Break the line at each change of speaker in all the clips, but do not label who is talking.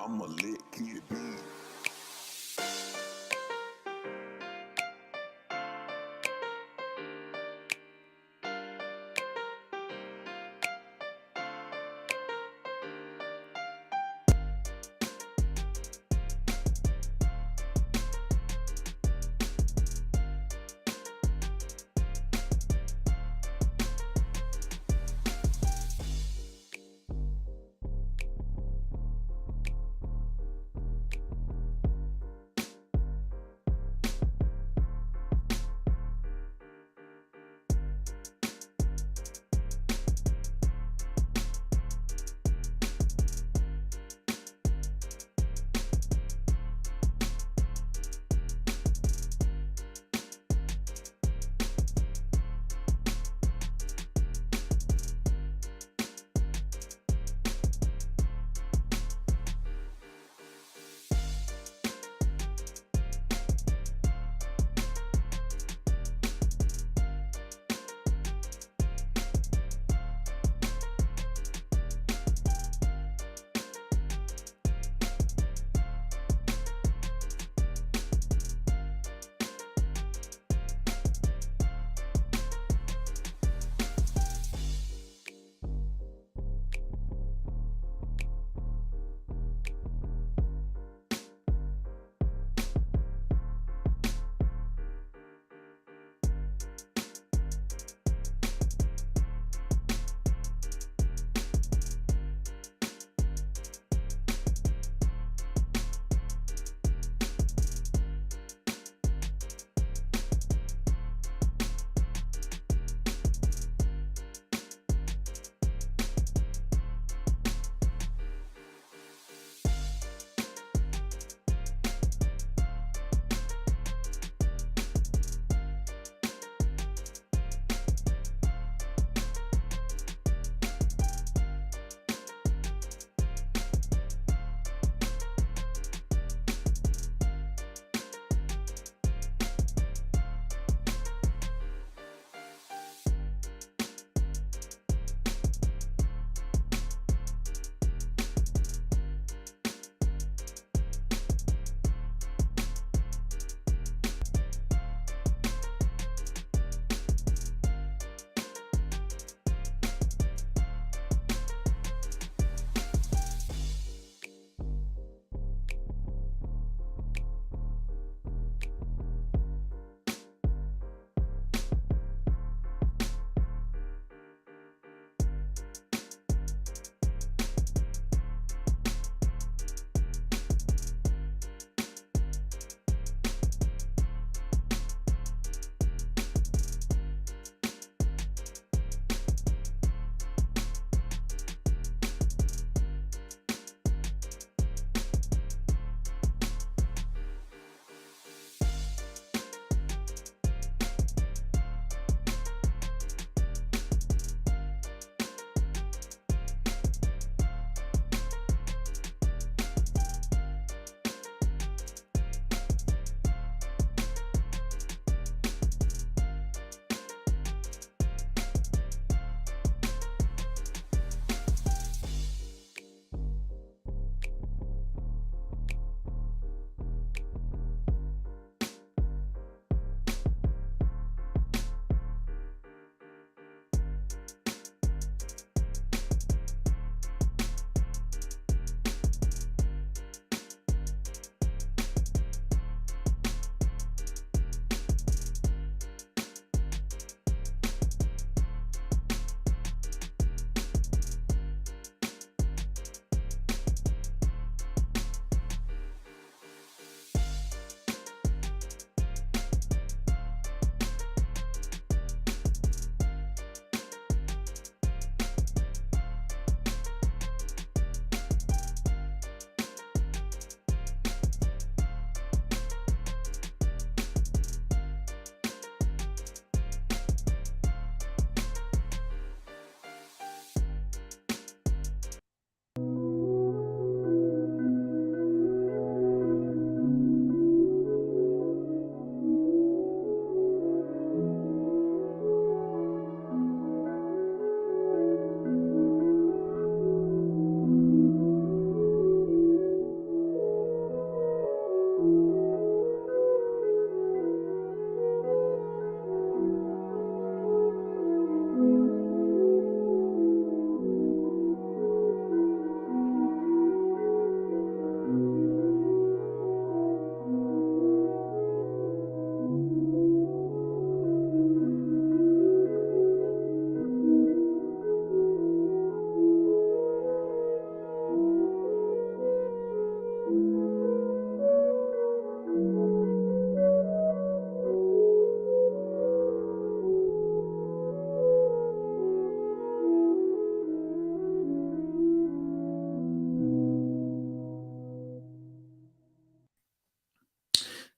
I'm a lit kid, dude.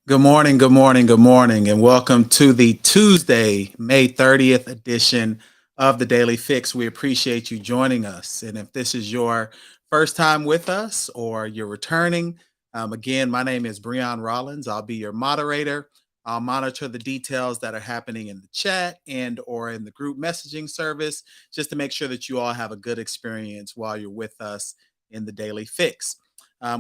Good morning, good morning, good morning, and welcome to the Tuesday, May 30th edition of the Daily Fix. We appreciate you joining us. And if this is your first time with us or you're returning, again, my name is Breon Rollins. I'll be your moderator. I'll monitor the details that are happening in the chat and or in the group messaging service just to make sure that you all have a good experience while you're with us in the Daily Fix.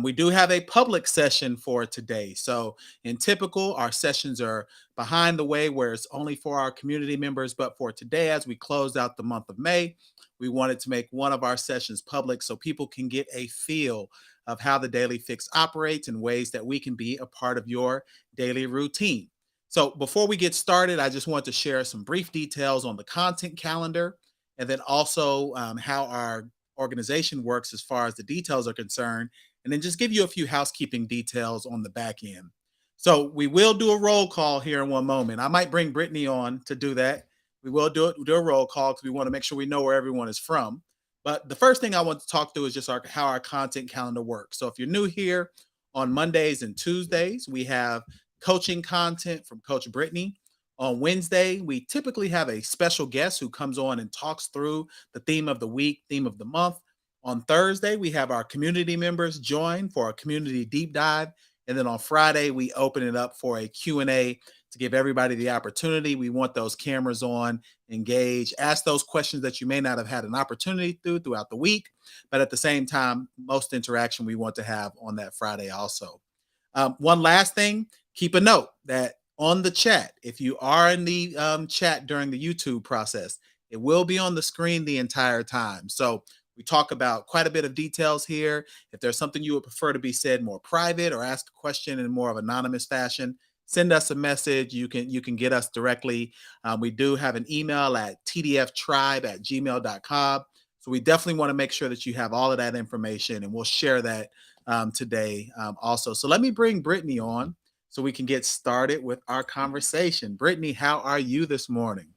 We do have a public session for today. So in typical, our sessions are behind the way where it's only for our community members. But for today, as we close out the month of May, we wanted to make one of our sessions public so people can get a feel of how the Daily Fix operates and ways that we can be a part of your daily routine. So before we get started, I just want to share some brief details on the content calendar and then also how our organization works as far as the details are concerned, and then just give you a few housekeeping details on the back end. So we will do a roll call here in one moment. I might bring Brittany on to do that. We will do a roll call because we want to make sure we know where everyone is from. But the first thing I want to talk through is just how our content calendar works. So if you're new here, on Mondays and Tuesdays, we have coaching content from Coach Brittany. On Wednesday, we typically have a special guest who comes on and talks through the theme of the week, theme of the month. On Thursday, we have our community members join for a community deep dive. And then on Friday, we open it up for a Q&A to give everybody the opportunity. We want those cameras on, engage, ask those questions that you may not have had an opportunity throughout the week. But at the same time, most interaction we want to have on that Friday also. One last thing, keep a note that on the chat, if you are in the chat during the YouTube process, it will be on the screen the entire time. So we talk about quite a bit of details here. If there's something you would prefer to be said more private or ask a question in more of anonymous fashion, send us a message. You can get us directly. We do have an email at tdftribe@gmail.com. So we definitely want to make sure that you have all of that information, and we'll share that today also. So let me bring Brittany on so we can get started with our conversation. Brittany, how are you this morning?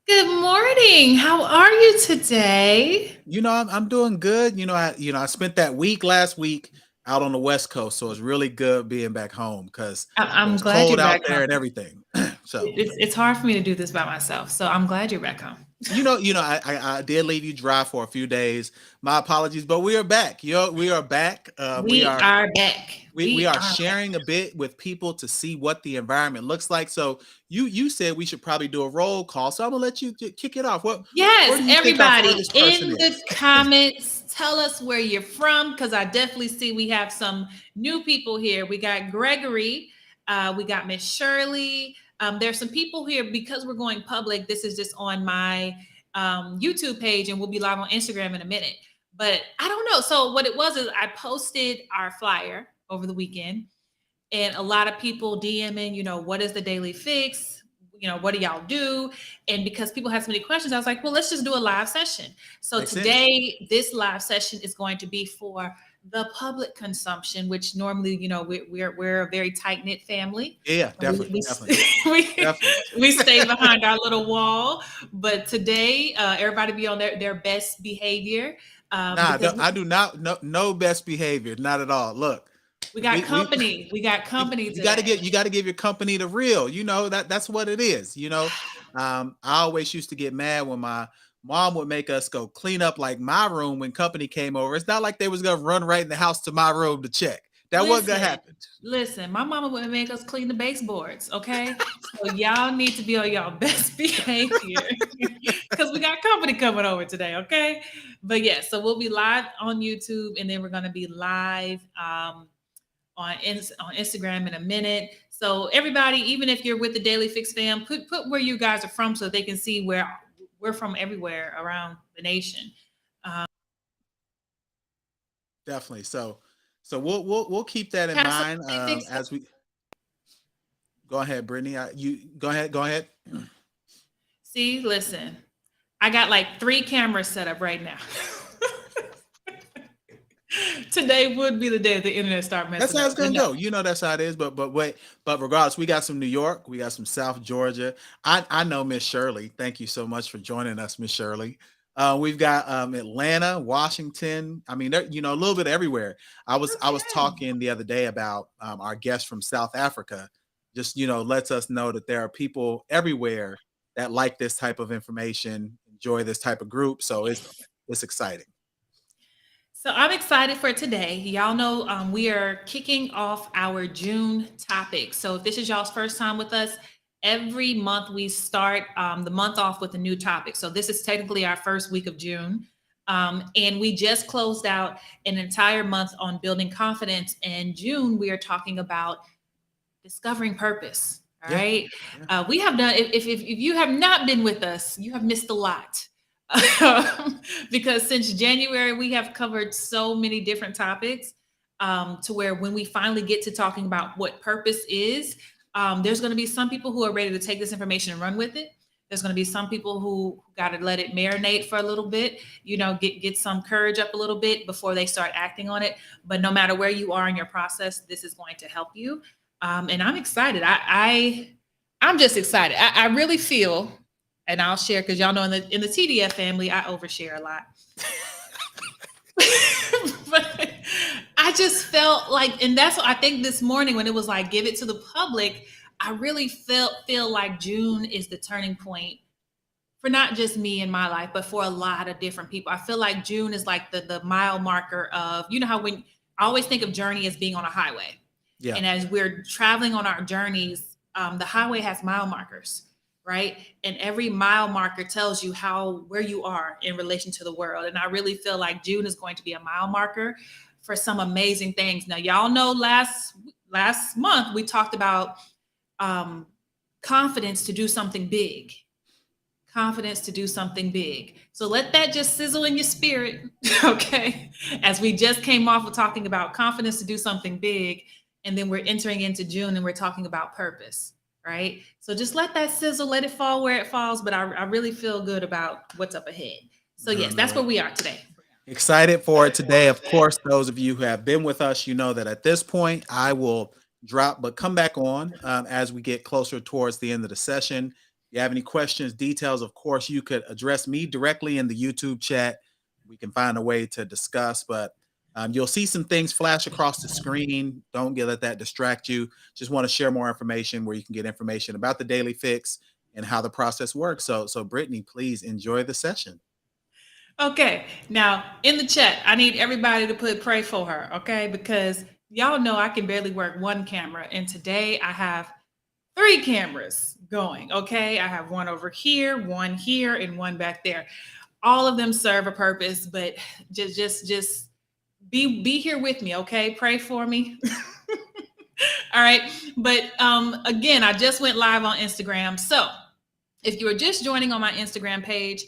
Good morning. How are you today?
I'm doing good. I spent that week last week out on the West Coast, so it's really good being back home because it
I'm
was
glad
cold
you're
out
back
there
home.
and everything. So
It's hard for me to do this by myself, so I'm glad you're back home.
I did leave you dry for a few days. My apologies, but we are back. We are back. We
We
are
are back.
we
We
are
are back.
sharing a bit with people to see what the environment looks like. So you said we should probably do a roll call. So I'm gonna let you kick it off. Where
Yes,
do you think our
everybody
first person
in the
is?
comments, tell us where you're from because I definitely see we have some new people here. We got Gregory, we got Miss Shirley. There's some people here because we're going public. This is just on my YouTube page, and we'll be live on Instagram in a minute. But I don't know. So what it was is I posted our flyer over the weekend, and a lot of people DMing, what is the Daily Fix? What do y'all do? And because people had so many questions, I was like, well, let's just do a live session. So
Makes sense.
today, this live session is going to be for the public consumption, which normally, we're a very tight knit family.
Yeah, definitely,
We,
definitely,
we,
definitely.
we stay behind our little wall, but today, everybody be on their best behavior
Nah,
because
I do not no best behavior, not at all. Look,
we got
we
company. We got company today.
you got to give your company the real. That's what it is. I always used to get mad when my mom would make us go clean up like my room when company came over. It's not like they was gonna run right in the house to my room to check. That wasn't gonna
Listen,
happen.
listen, my mama wouldn't make us clean the baseboards, okay? So y'all need to be on y'all best behavior because we got company coming over today, okay? But yeah, so we'll be live on YouTube and then we're gonna be live on Instagram in a minute. So everybody, even if you're with the Daily Fix fam, put where you guys are from so they can see where we're from everywhere around the nation.
Definitely. So we'll keep that in
Have some
mind
Daily Fix.
as we go ahead, Brittany. You go ahead. Go ahead.
See, listen, I got like 3 cameras set up right now. Today would be the day that the internet start
That's
messing
how it's
up. But
gonna
no,
go. That's how it is. But wait, but regardless, we got some New York, we got some South Georgia. I know Miss Shirley. Thank you so much for joining us, Miss Shirley. We've got Atlanta, Washington. I mean, a little bit everywhere. I was
okay.
talking the other day about our guest from South Africa. just, lets us know that there are people everywhere that like this type of information, enjoy this type of group. So it's exciting.
So I'm excited for today. Y'all know we are kicking off our June topic. So if this is y'all's first time with us, every month we start the month off with a new topic. So this is technically our first week of June. And we just closed out an entire month on building confidence. In June, we are talking about discovering purpose. All
Yeah.
right.
Yeah.
We have done, if you have not been with us, you have missed a lot. Because since January, we have covered so many different topics to where when we finally get to talking about what purpose is, there's going to be some people who are ready to take this information and run with it. There's going to be some people who got to let it marinate for a little bit, get some courage up a little bit before they start acting on it. But no matter where you are in your process, this is going to help you. And I'm excited. I'm just excited. I really feel, and I'll share because y'all know in the TDF family, I overshare a lot. But I just felt like, and that's what I think this morning when it was like, give it to the public, I really feel like June is the turning point for not just me in my life, but for a lot of different people. I feel like June is like the mile marker of, how when I always think of journey as being on a highway.
Yeah.
And as we're traveling on our journeys, the highway has mile markers, right? And every mile marker tells you where you are in relation to the world. And I really feel like June is going to be a mile marker for some amazing things. Now, y'all know last month we talked about confidence to do something big. Confidence to do something big. So let that just sizzle in your spirit, okay? As we just came off of talking about confidence to do something big, and then we're entering into June and we're talking about purpose, right? So just let that sizzle, let it fall where it falls, but I really feel good about what's up ahead. So yes, that's where we are today.
Excited for it today. Of course, those of you who have been with us, you know that at this point I will drop, but come back on as we get closer towards the end of the session. If you have any questions, details, of course, you could address me directly in the YouTube chat. We can find a way to discuss, but you'll see some things flash across the screen. Don't let that distract you. Just want to share more information where you can get information about the Daily Fix and how the process works. So Brittany, please enjoy the session.
Okay, now in the chat, I need everybody to pray for her, okay? Because y'all know I can barely work one camera, and today I have 3 cameras going, okay? I have one over here, and one back there. All of them serve a purpose, but just be here with me, okay? Pray for me. All right, but again, I just went live on Instagram, so if you are just joining on my Instagram page,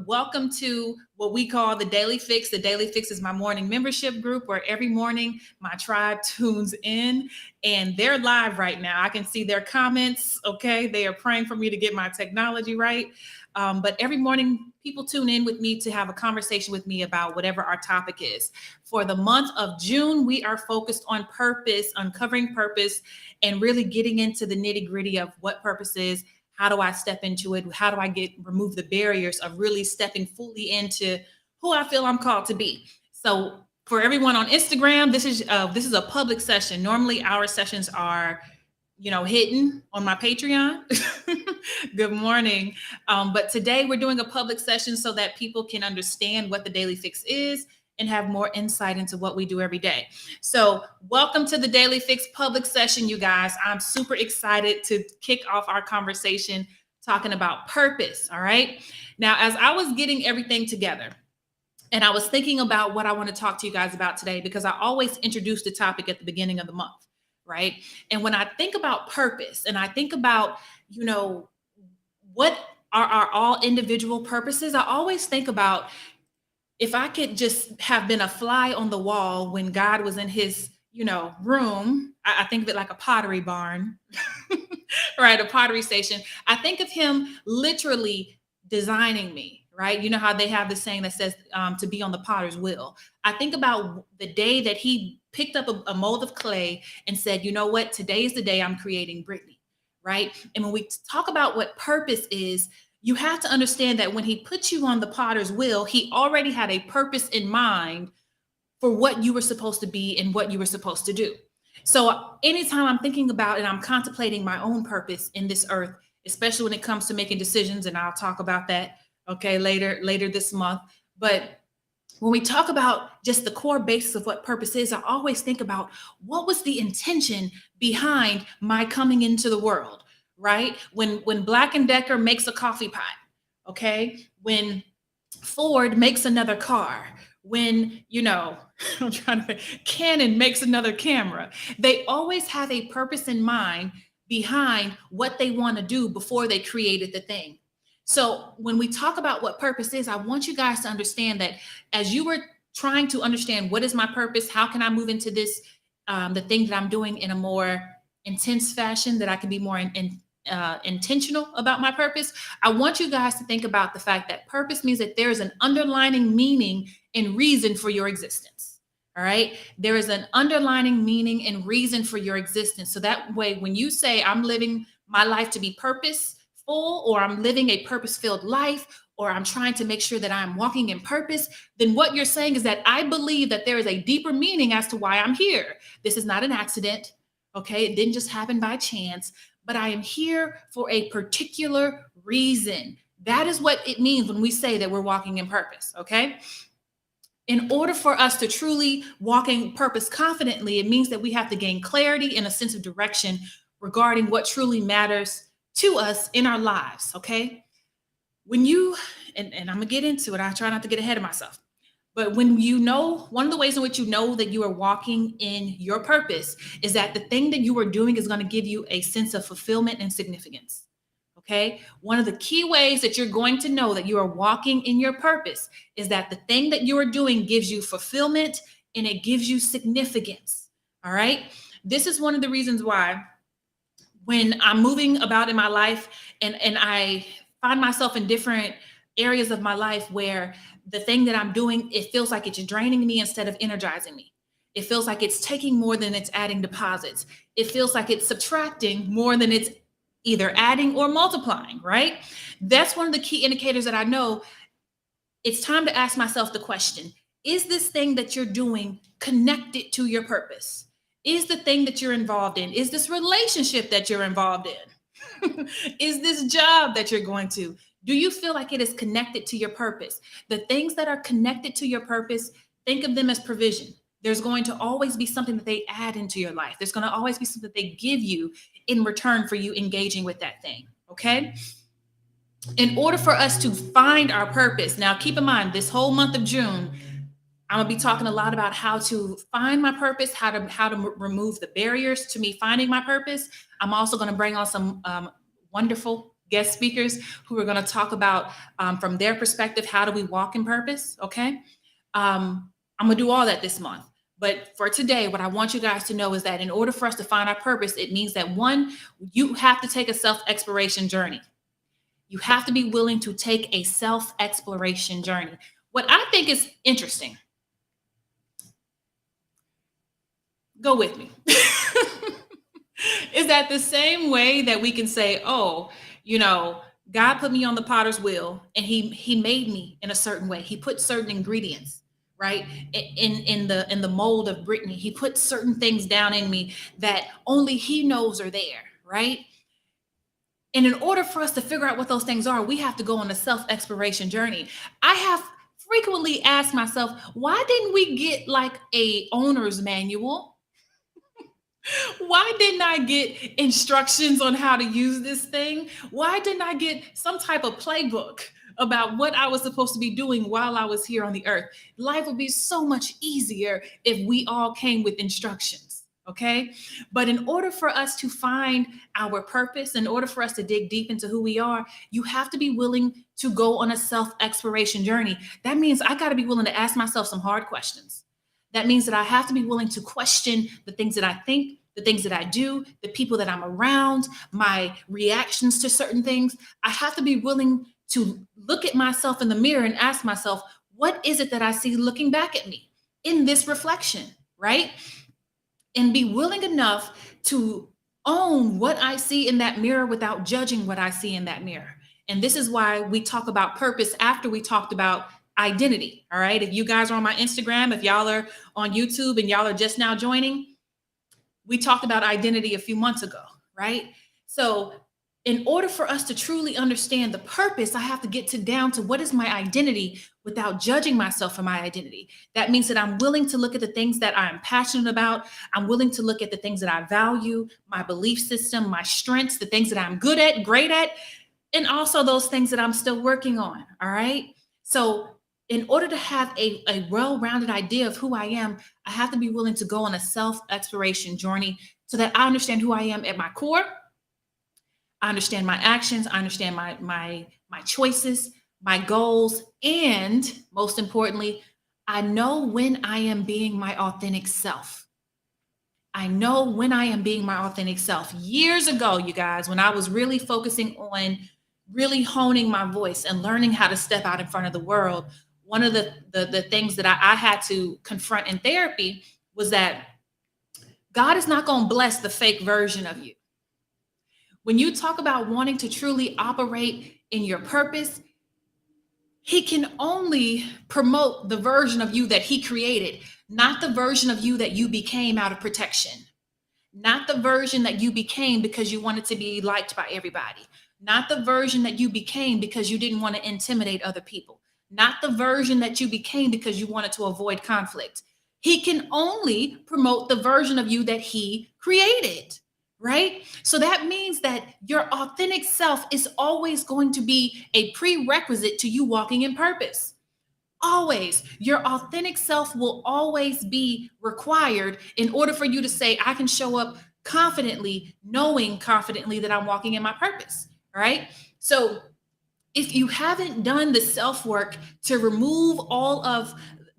welcome to what we call the Daily Fix. The Daily Fix is my morning membership group where every morning my tribe tunes in, and they're live right now. I can see their comments. Okay. They are praying for me to get my technology right. But every morning people tune in with me to have a conversation with me about whatever our topic is. For the month of June, we are focused on purpose, uncovering purpose, and really getting into the nitty-gritty of what purpose is. How do I step into it? How do I remove the barriers of really stepping fully into who I feel I'm called to be? So for everyone on Instagram, this is a public session. Normally our sessions are, hidden on my Patreon. Good morning. But today we're doing a public session so that people can understand what the Daily Fix is and have more insight into what we do every day. So welcome to the Daily Fix public session, you guys. I'm super excited to kick off our conversation talking about purpose, all right? Now, as I was getting everything together, and I was thinking about what I want to talk to you guys about today, because I always introduce the topic at the beginning of the month, right? And when I think about purpose, and I think about, what are our all individual purposes, I always think about, if I could just have been a fly on the wall when God was in his, room, I think of it like a pottery barn, right? A pottery station. I think of him literally designing me, right? You know how they have this saying that says to be on the potter's wheel. I think about the day that he picked up a mold of clay and said, you know what? Today is the day I'm creating Brittany, right? And when we talk about what purpose is, you have to understand that when he put you on the potter's wheel, he already had a purpose in mind for what you were supposed to be and what you were supposed to do. So anytime I'm thinking about and I'm contemplating my own purpose in this earth, especially when it comes to making decisions, and I'll talk about that, okay, later this month. But when we talk about just the core basis of what purpose is, I always think about what was the intention behind my coming into the world, right? When Black and Decker makes a coffee pot, okay? When Ford makes another car, when, I'm trying to Canon makes another camera, they always have a purpose in mind behind what they want to do before they created the thing. So when we talk about what purpose is, I want you guys to understand that as you were trying to understand what is my purpose, how can I move into this, the thing that I'm doing in a more intense fashion, that I can be more intentional about my purpose. I want you guys to think about the fact that purpose means that there is an underlining meaning and reason for your existence. All right. There is an underlining meaning and reason for your existence. So that way, when you say, I'm living my life to be purposeful, or I'm living a purpose filled life, or I'm trying to make sure that I'm walking in purpose, then what you're saying is that I believe that there is a deeper meaning as to why I'm here. This is not an accident. Okay. It didn't just happen by chance, but I am here for a particular reason. That is what it means when we say that we're walking in purpose. Okay. In order for us to truly walk in purpose confidently, it means that we have to gain clarity and a sense of direction regarding what truly matters to us in our lives. Okay. When you, and I'm going to get into it, I try not to get ahead of myself. But when one of the ways in which you know that you are walking in your purpose is that the thing that you are doing is going to give you a sense of fulfillment and significance. Okay. One of the key ways that you're going to know that you are walking in your purpose is that the thing that you are doing gives you fulfillment and it gives you significance. All right. This is one of the reasons why when I'm moving about in my life and I find myself in different areas of my life where the thing that I'm doing, it feels like it's draining me instead of energizing me. It feels like it's taking more than it's adding deposits. It feels like it's subtracting more than it's either adding or multiplying, right? That's one of the key indicators that I know it's time to ask myself the question, is this thing that you're doing connected to your purpose? Is the thing that you're involved in, is this relationship that you're involved in? Is this job that you're going to? Do you feel like it is connected to your purpose? The things that are connected to your purpose, think of them as provision. There's going to always be something that they add into your life. There's going to always be something that they give you in return for you engaging with that thing. Okay. In order for us to find our purpose, now keep in mind, this whole month of June, I'm gonna be talking a lot about how to find my purpose, how to remove the barriers to me finding my purpose. I'm also going to bring on some wonderful guest speakers who are going to talk about from their perspective, how do we walk in purpose? Okay. I'm going to do all that this month. But for today, what I want you guys to know is that in order for us to find our purpose, it means that one, you have to take a self-exploration journey. You have to be willing to take a self-exploration journey. What I think is interesting, go with me, is that the same way that we can say, oh, God put me on the potter's wheel and he made me in a certain way. He put certain ingredients, right? In the mold of Brittany. He put certain things down in me that only he knows are there, right? And in order for us to figure out what those things are, we have to go on a self-exploration journey. I have frequently asked myself, why didn't we get like a owner's manual? Why didn't I get instructions on how to use this thing? Why didn't I get some type of playbook about what I was supposed to be doing while I was here on the earth? Life would be so much easier if we all came with instructions, okay? But in order for us to find our purpose, in order for us to dig deep into who we are, you have to be willing to go on a self-exploration journey. That means I got to be willing to ask myself some hard questions. That means that I have to be willing to question the things that I think, the things that I do, the people that I'm around, my reactions to certain things. I have to be willing to look at myself in the mirror and ask myself, what is it that I see looking back at me in this reflection, right? And be willing enough to own what I see in that mirror without judging what I see in that mirror. And this is why we talk about purpose after we talked about identity. All right. If you guys are on my Instagram, if y'all are on YouTube and y'all are just now joining, We talked about identity a few months ago, right? So in order for us to truly understand the purpose, I have to get to down to what is my identity without judging myself for my identity. That means that I'm willing to look at the things that I'm passionate about. I'm willing to look at the things that I value, my belief system, my strengths, the things that I'm good at, great at, and also those things that I'm still working on. All right. So in order to have a well-rounded idea of who I am, I have to be willing to go on a self-exploration journey so that I understand who I am at my core. I understand my actions. I understand my choices, my goals, and most importantly, I know when I am being my authentic self. I know when I am being my authentic self. Years ago, you guys, when I was really focusing on really honing my voice and learning how to step out in front of the world, one of the things that I had to confront in therapy was that God is not going to bless the fake version of you. When you talk about wanting to truly operate in your purpose, he can only promote the version of you that he created, not the version of you that you became out of protection, not the version that you became because you wanted to be liked by everybody, not the version that you became because you didn't want to intimidate other people, not the version that you became because you wanted to avoid conflict. He can only promote the version of you that he created. Right? So that means that your authentic self is always going to be a prerequisite to you walking in purpose. Always. Your authentic self will always be required in order for you to say, I can show up confidently, knowing confidently that I'm walking in my purpose. All right. So if you haven't done the self work to remove all of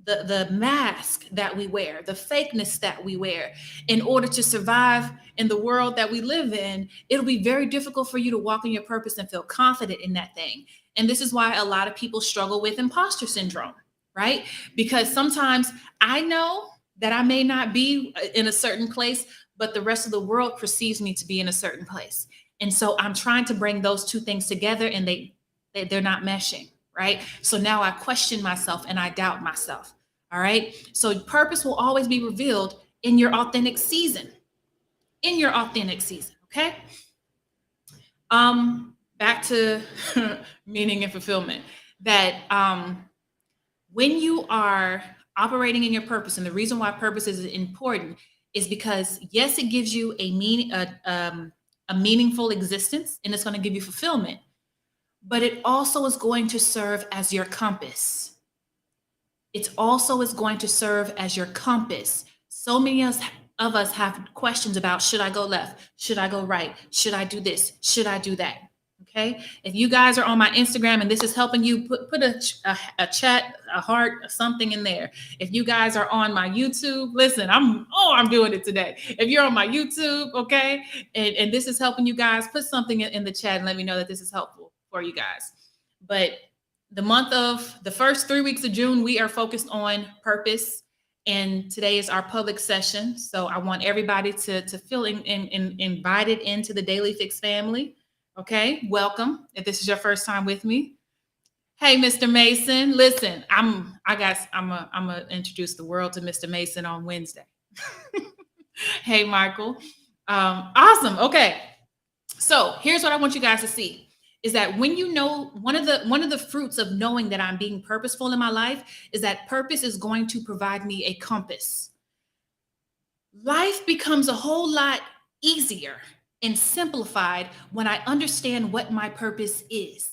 the mask that we wear, the fakeness that we wear in order to survive in the world that we live in, it'll be very difficult for you to walk in your purpose and feel confident in that thing. And this is why a lot of people struggle with imposter syndrome, right? Because sometimes I know that I may not be in a certain place, but the rest of the world perceives me to be in a certain place. And so I'm trying to bring those two things together and they're not meshing. Right? So now I question myself and I doubt myself. All right. So purpose will always be revealed in your authentic season. In your authentic season. Okay. Back to meaning and fulfillment. That when you are operating in your purpose, and the reason why purpose is important is because yes, it gives you a meaningful existence, and it's going to give you fulfillment. But it also is going to serve as your compass. It also is going to serve as your compass. So many of us have questions about, should I go left? Should I go right? Should I do this? Should I do that? Okay. If you guys are on my Instagram and this is helping you, put a chat, a heart, something in there. If you guys are on my YouTube, listen, I'm doing it today. If you're on my YouTube, okay, and this is helping you guys, put something in the chat and let me know that this is helpful for you guys. But the first 3 weeks of June, we are focused on purpose. And today is our public session. So I want everybody to feel invited into the Daily Fix family. Okay, welcome. If this is your first time with me. Hey, Mr. Mason, listen, I'm gonna introduce the world to Mr. Mason on Wednesday. Hey, Michael. Awesome. Okay. So here's what I want you guys to see is that when you know one of the fruits of knowing that I'm being purposeful in my life is that purpose is going to provide me a compass. Life becomes a whole lot easier and simplified when I understand what my purpose is.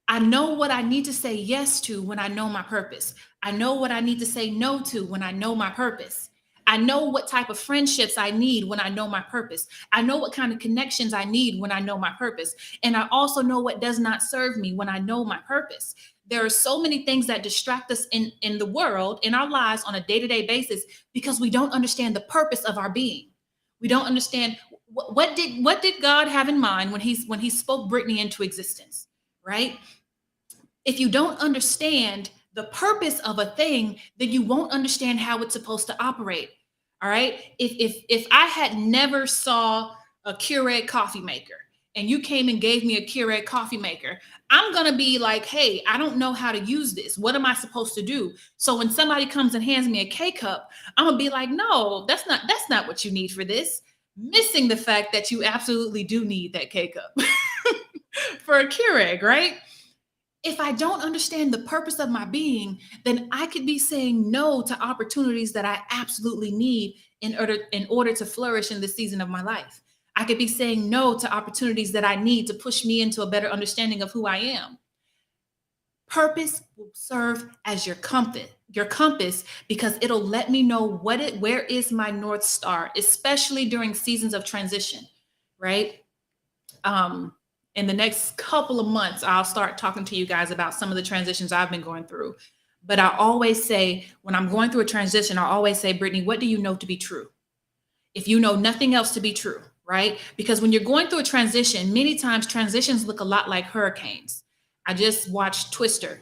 I know what I need to say yes to when I know my purpose. I know what I need to say no to when I know my purpose. I know what type of friendships I need when I know my purpose. I know what kind of connections I need when I know my purpose. And I also know what does not serve me when I know my purpose. There are so many things that distract us in the world, in our lives on a day-to-day basis because we don't understand the purpose of our being. We don't understand what did God have in mind when he spoke Brittany into existence, right? If you don't understand the purpose of a thing, then you won't understand how it's supposed to operate. All right. If I had never saw a Keurig coffee maker and you came and gave me a Keurig coffee maker, I'm going to be like, hey, I don't know how to use this. What am I supposed to do? So when somebody comes and hands me a K-cup, I'm going to be like, no, that's not what you need for this. Missing the fact that you absolutely do need that K-cup for a Keurig, right? If I don't understand the purpose of my being, then I could be saying no to opportunities that I absolutely need in order to flourish in this season of my life. I could be saying no to opportunities that I need to push me into a better understanding of who I am. Purpose will serve as your compass, because it'll let me know where is my North Star, especially during seasons of transition, right? In the next couple of months, I'll start talking to you guys about some of the transitions I've been going through. But I always say, when I'm going through a transition, I always say, Brittany, what do you know to be true? If you know nothing else to be true, right? Because when you're going through a transition, many times transitions look a lot like hurricanes. I just watched Twister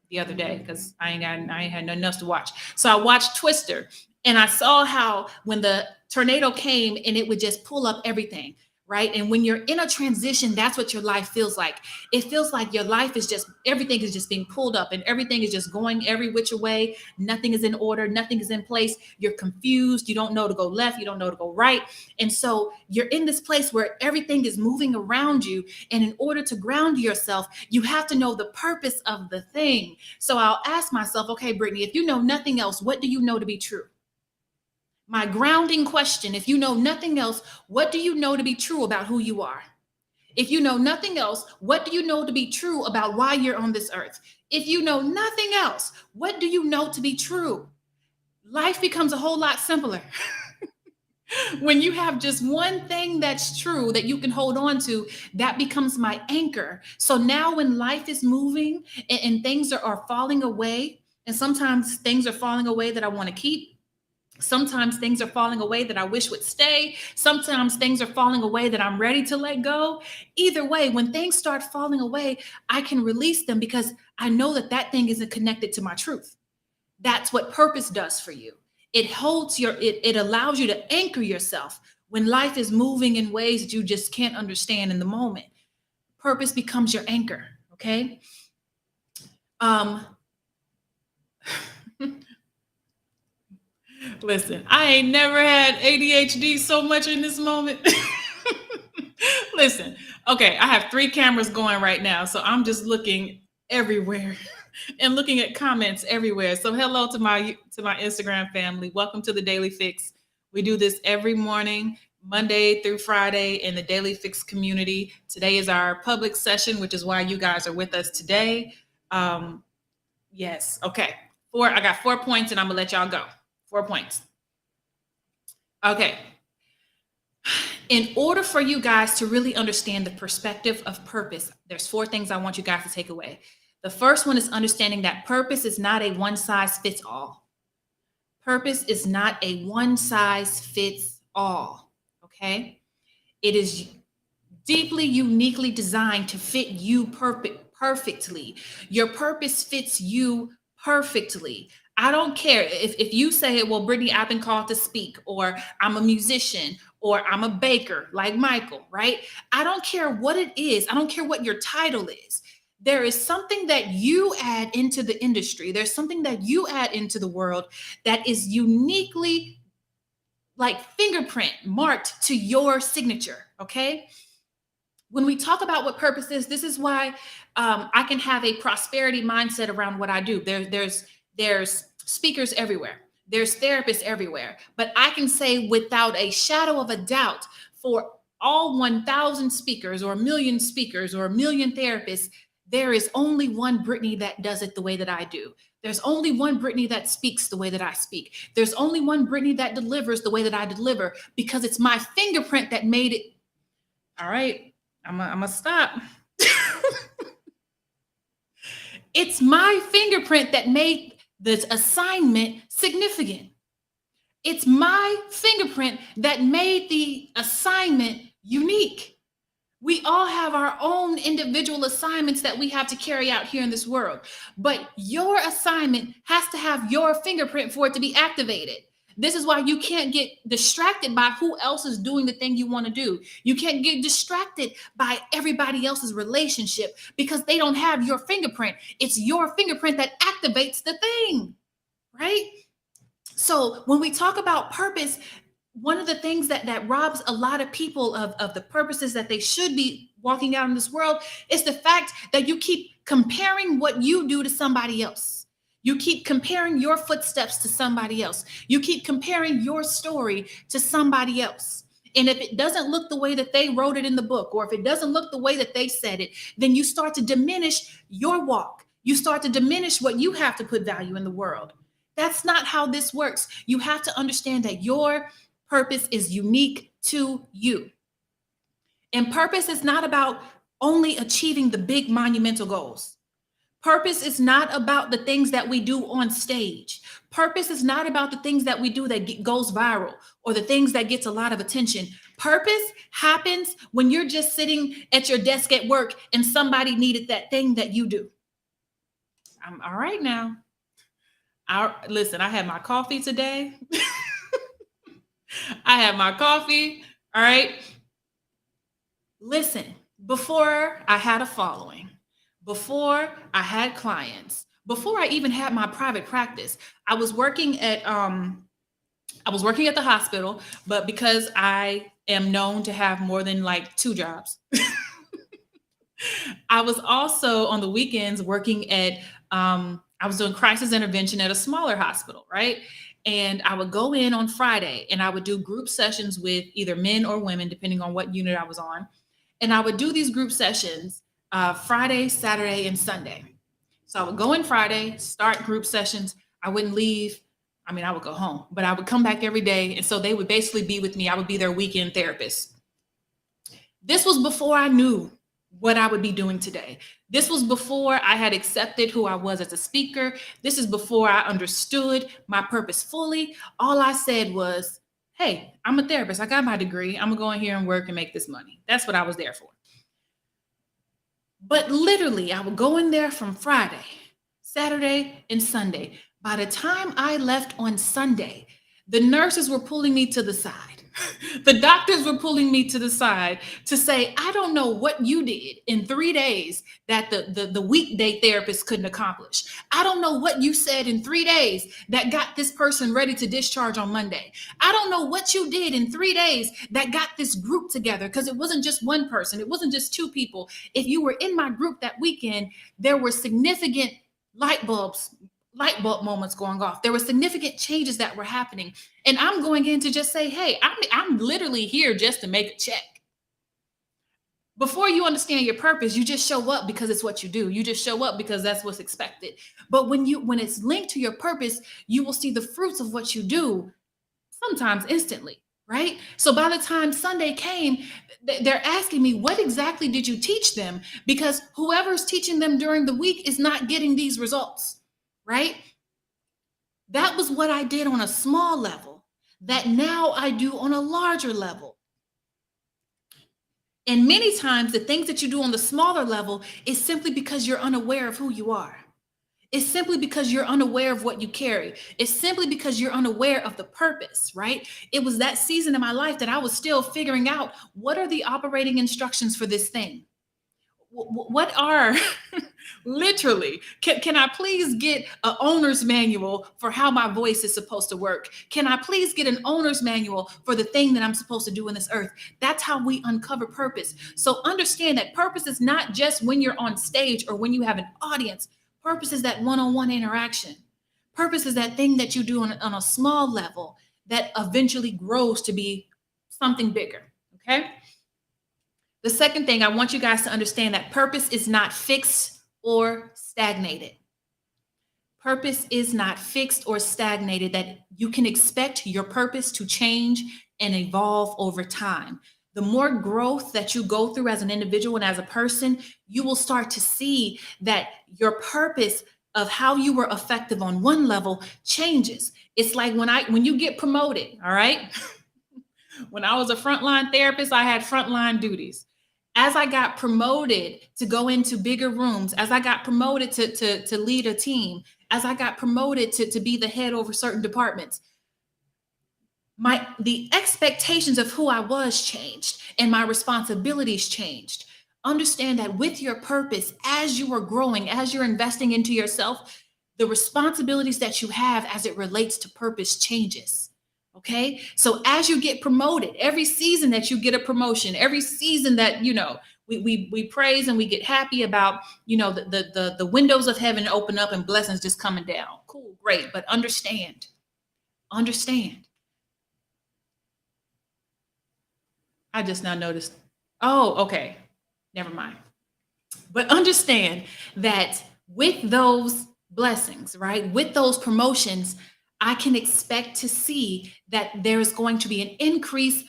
the other day because I ain't had nothing else to watch. So I watched Twister, and I saw how when the tornado came and it would just pull up everything, right? And when you're in a transition, that's what your life feels like. It feels like your life is just, everything is just being pulled up and everything is just going every which way. Nothing is in order. Nothing is in place. You're confused. You don't know to go left. You don't know to go right. And so you're in this place where everything is moving around you. And in order to ground yourself, you have to know the purpose of the thing. So I'll ask myself, okay, Brittany, if you know nothing else, what do you know to be true? My grounding question, if you know nothing else, what do you know to be true about who you are? If you know nothing else, what do you know to be true about why you're on this earth? If you know nothing else, what do you know to be true? Life becomes a whole lot simpler. When you have just one thing that's true that you can hold on to, that becomes my anchor. So now when life is moving and things are falling away, and sometimes things are falling away that I want to keep, sometimes things are falling away that I wish would stay. Sometimes things are falling away that I'm ready to let go. Either way, when things start falling away, I can release them because I know that that thing isn't connected to my truth. That's what purpose does for you. It allows you to anchor yourself when life is moving in ways that you just can't understand in the moment. Purpose becomes your anchor, okay? Listen, I ain't never had ADHD so much in this moment. Listen, okay, I have 3 cameras going right now, so I'm just looking everywhere and looking at comments everywhere. So hello to my Instagram family. Welcome to the Daily Fix. We do this every morning, Monday through Friday, in the Daily Fix community. Today is our public session, which is why you guys are with us today. Yes, okay. I got 4 points, and I'm gonna let y'all go. 4 points. Okay. In order for you guys to really understand the perspective of purpose, there's 4 things I want you guys to take away. The first one is understanding that purpose is not a one size fits all. Purpose is not a one size fits all. Okay. It is deeply, uniquely designed to fit you perfectly. Your purpose fits you perfectly. I don't care if you say, well, Brittany, I've been called to speak, or I'm a musician, or I'm a baker like Michael, right? I don't care what it is. I don't care what your title is. There is something that you add into the industry. There's something that you add into the world that is uniquely like fingerprint marked to your signature, okay? When we talk about what purpose is, this is why I can have a prosperity mindset around what I do. There's speakers everywhere. There's therapists everywhere. But I can say without a shadow of a doubt, for all 1,000 speakers or 1,000,000 speakers or 1,000,000 therapists, there is only one Brittany that does it the way that I do. There's only one Brittany that speaks the way that I speak. There's only one Brittany that delivers the way that I deliver, because it's my fingerprint that made it. All right, I'm gonna stop. It's my fingerprint that made this assignment significant. It's my fingerprint that made the assignment unique. We all have our own individual assignments that we have to carry out here in this world. But your assignment has to have your fingerprint for it to be activated. This is why you can't get distracted by who else is doing the thing you want to do. You can't get distracted by everybody else's relationship because they don't have your fingerprint. It's your fingerprint that activates the thing, right? So when we talk about purpose, one of the things that robs a lot of people of the purposes that they should be walking out in this world is the fact that you keep comparing what you do to somebody else. You keep comparing your footsteps to somebody else. You keep comparing your story to somebody else. And if it doesn't look the way that they wrote it in the book, or if it doesn't look the way that they said it, then you start to diminish your walk. You start to diminish what you have to put value in the world. That's not how this works. You have to understand that your purpose is unique to you. And purpose is not about only achieving the big monumental goals. Purpose is not about the things that we do on stage. Purpose is not about the things that we do that goes viral or the things that gets a lot of attention. Purpose happens when you're just sitting at your desk at work and somebody needed that thing that you do. I'm all right now. Listen, I had my coffee today. I had my coffee. All right. Listen, before I had a following, before I had clients, before I even had my private practice, I was working at the hospital, but because I am known to have more than like 2 jobs, I was also on the weekends working at I was doing crisis intervention at a smaller hospital, right? And I would go in on Friday and I would do group sessions with either men or women, depending on what unit I was on. And I would do these group sessions Friday, Saturday, and Sunday. So I would go in Friday, start group sessions. I wouldn't leave. I mean, I would go home, but I would come back every day. And so they would basically be with me. I would be their weekend therapist. This was before I knew what I would be doing today. This was before I had accepted who I was as a speaker. This is before I understood my purpose fully. All I said was, hey, I'm a therapist. I got my degree. I'm gonna go in here and work and make this money. That's what I was there for. But literally, I would go in there from Friday, Saturday, and Sunday. By the time I left on Sunday, the nurses were pulling me to the side. The doctors were pulling me to the side to say, I don't know what you did in 3 days that the weekday therapist couldn't accomplish. I don't know what you said in 3 days that got this person ready to discharge on Monday. I don't know what you did in 3 days that got this group together, because it wasn't just one person. It wasn't just 2 people. If you were in my group that weekend, there were significant light bulb moments going off. There were significant changes that were happening. And I'm going in to just say, hey, I'm literally here just to make a check. Before you understand your purpose, you just show up because it's what you do. You just show up because that's what's expected. But when it's linked to your purpose, you will see the fruits of what you do sometimes instantly, right? So by the time Sunday came, they're asking me, what exactly did you teach them? Because whoever's teaching them during the week is not getting these results. Right? That was what I did on a small level that now I do on a larger level. And many times the things that you do on the smaller level is simply because you're unaware of who you are. It's simply because you're unaware of what you carry. It's simply because you're unaware of the purpose, right? It was that season in my life that I was still figuring out, what are the operating instructions for this thing? What are literally, can I please get an owner's manual for how my voice is supposed to work? Can I please get an owner's manual for the thing that I'm supposed to do in this earth? That's how we uncover purpose. So understand that purpose is not just when you're on stage or when you have an audience. Purpose is that one-on-one interaction. Purpose is that thing that you do on a small level that eventually grows to be something bigger, okay? The second thing, I want you guys to understand that purpose is not fixed or stagnated. Purpose is not fixed or stagnated, that you can expect your purpose to change and evolve over time. The more growth that you go through as an individual and as a person, you will start to see that your purpose of how you were effective on one level changes. It's like when you get promoted, all right? When I was a frontline therapist, I had frontline duties. As I got promoted to go into bigger rooms, as I got promoted to lead a team, as I got promoted to be the head over certain departments, the expectations of who I was changed and my responsibilities changed. Understand that with your purpose, as you are growing, as you're investing into yourself, the responsibilities that you have as it relates to purpose changes. Okay. So as you get promoted, every season that you get a promotion, every season that, we praise and we get happy about, the windows of heaven open up and blessings just coming down. Cool, great. But understand. I just now noticed. Oh, okay. Never mind. But understand that with those blessings, right, with those promotions, I can expect to see that there's going to be an increase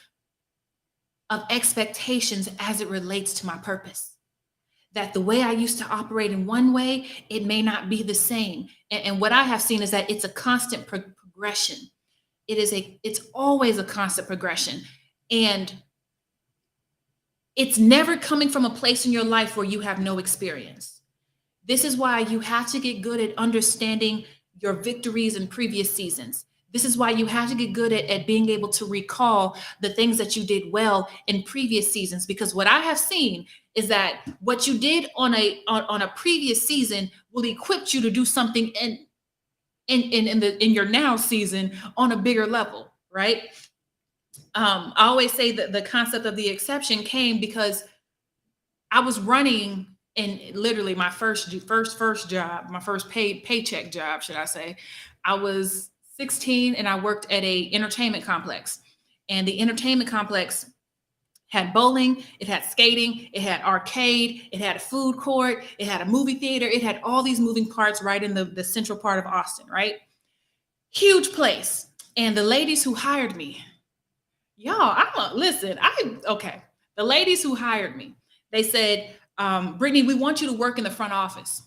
of expectations as it relates to my purpose. That the way I used to operate in one way, it may not be the same. And what I have seen is that it's a constant progression. It's always a constant progression. And it's never coming from a place in your life where you have no experience. This is why you have to get good at understanding your victories in previous seasons. This is why you have to get good at being able to recall the things that you did well in previous seasons. Because what I have seen is that what you did on a previous season will equip you to do something in your now season on a bigger level, right? I always say that the concept of the exception came because I was running in literally my first job, my first paid paycheck job, should I say. I was 16 and I worked at a entertainment complex. And the entertainment complex had bowling, it had skating, it had arcade, it had a food court, it had a movie theater, it had all these moving parts right in the central part of Austin, right? Huge place. And the ladies who hired me, okay. The ladies who hired me, they said, Brittany, we want you to work in the front office.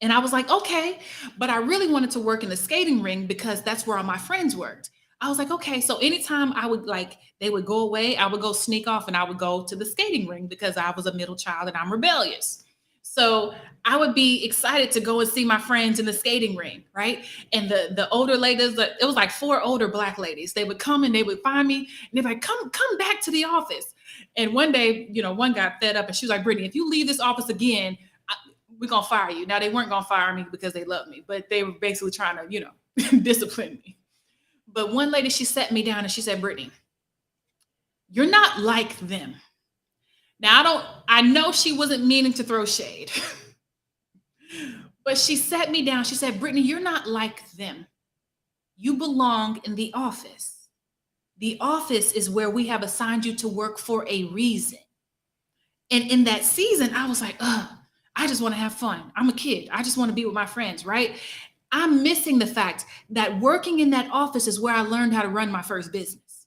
And I was like, okay, but I really wanted to work in the skating ring because that's where all my friends worked. I was like, okay. So anytime they would go away, I would go sneak off and I would go to the skating ring because I was a middle child and I'm rebellious. So I would be excited to go and see my friends in the skating ring, right? And the older ladies, it was like 4 older Black ladies. They would come and they would find me and they'd be like, come back to the office. And one day, one got fed up and she was like, Brittany, if you leave this office again, we're going to fire you. Now, they weren't going to fire me because they loved me, but they were basically trying to, discipline me. But one lady, she sat me down and she said, Brittany, you're not like them. Now, I know she wasn't meaning to throw shade, but she sat me down. She said, Brittany, you're not like them. You belong in the office. The office is where we have assigned you to work for a reason. And in that season, I was like, I just want to have fun. I'm a kid. I just want to be with my friends, right? I'm missing the fact that working in that office is where I learned how to run my first business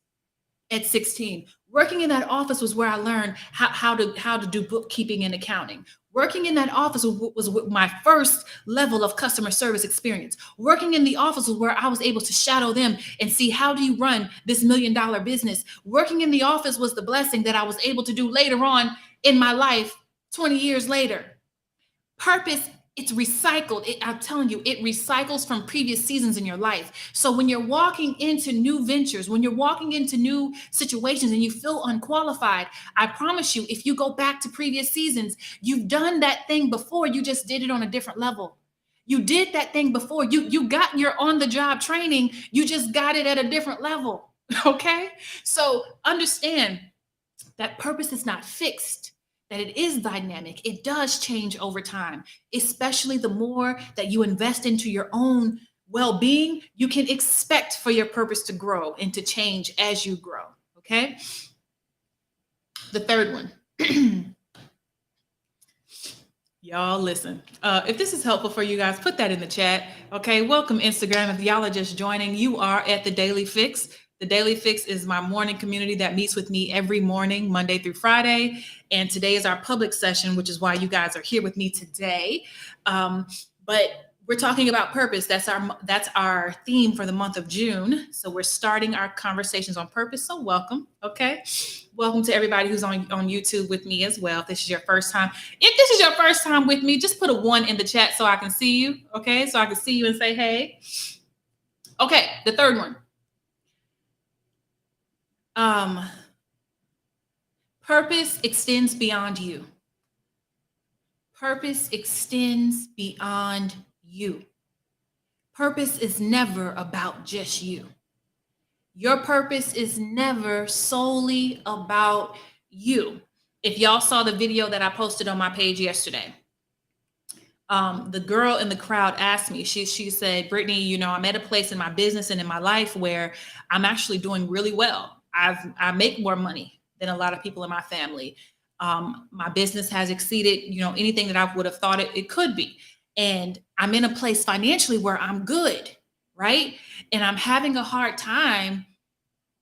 at 16. Working in that office was where I learned how to do bookkeeping and accounting. Working in that office was my first level of customer service experience. Working in the office was where I was able to shadow them and see, how do you run this $1 million business? Working in the office was the blessing that I was able to do later on in my life, 20 years later. Purpose, it's recycled. I'm telling you, it recycles from previous seasons in your life. So when you're walking into new ventures, when you're walking into new situations and you feel unqualified, I promise you, if you go back to previous seasons, you've done that thing before. You just did it on a different level. You did that thing before. You got your on-the-job training. You just got it at a different level. Okay? So understand that purpose is not fixed, that it is dynamic. It does change over time, especially the more that you invest into your own well-being. You can expect for your purpose to grow and to change as you grow. Okay. The third one. Y'all listen. If this is helpful for you guys, put that in the chat. Okay. Welcome, Instagram. If y'all are just joining, you are at The Daily Fix. The Daily Fix is my morning community that meets with me every morning, Monday through Friday. And today is our public session, which is why you guys are here with me today. But we're talking about purpose. That's our theme for the month of June. So we're starting our conversations on purpose. So welcome. Okay. Welcome to everybody who's on YouTube with me as well. If this is your first time. If this is your first time with me, just put a 1 in the chat so I can see you. Okay. So I can see you and say, hey. Okay. The third one. Um, Purpose extends beyond you. Purpose extends beyond you. Purpose is never about just you. Your purpose is never solely about you. If y'all saw the video that I posted on my page yesterday, the girl in the crowd asked me, she said, Brittany, I'm at a place in my business and in my life where I'm actually doing really well. I make more money than a lot of people in my family. My business has exceeded, anything that I would have thought it could be. And I'm in a place financially where I'm good, right? And I'm having a hard time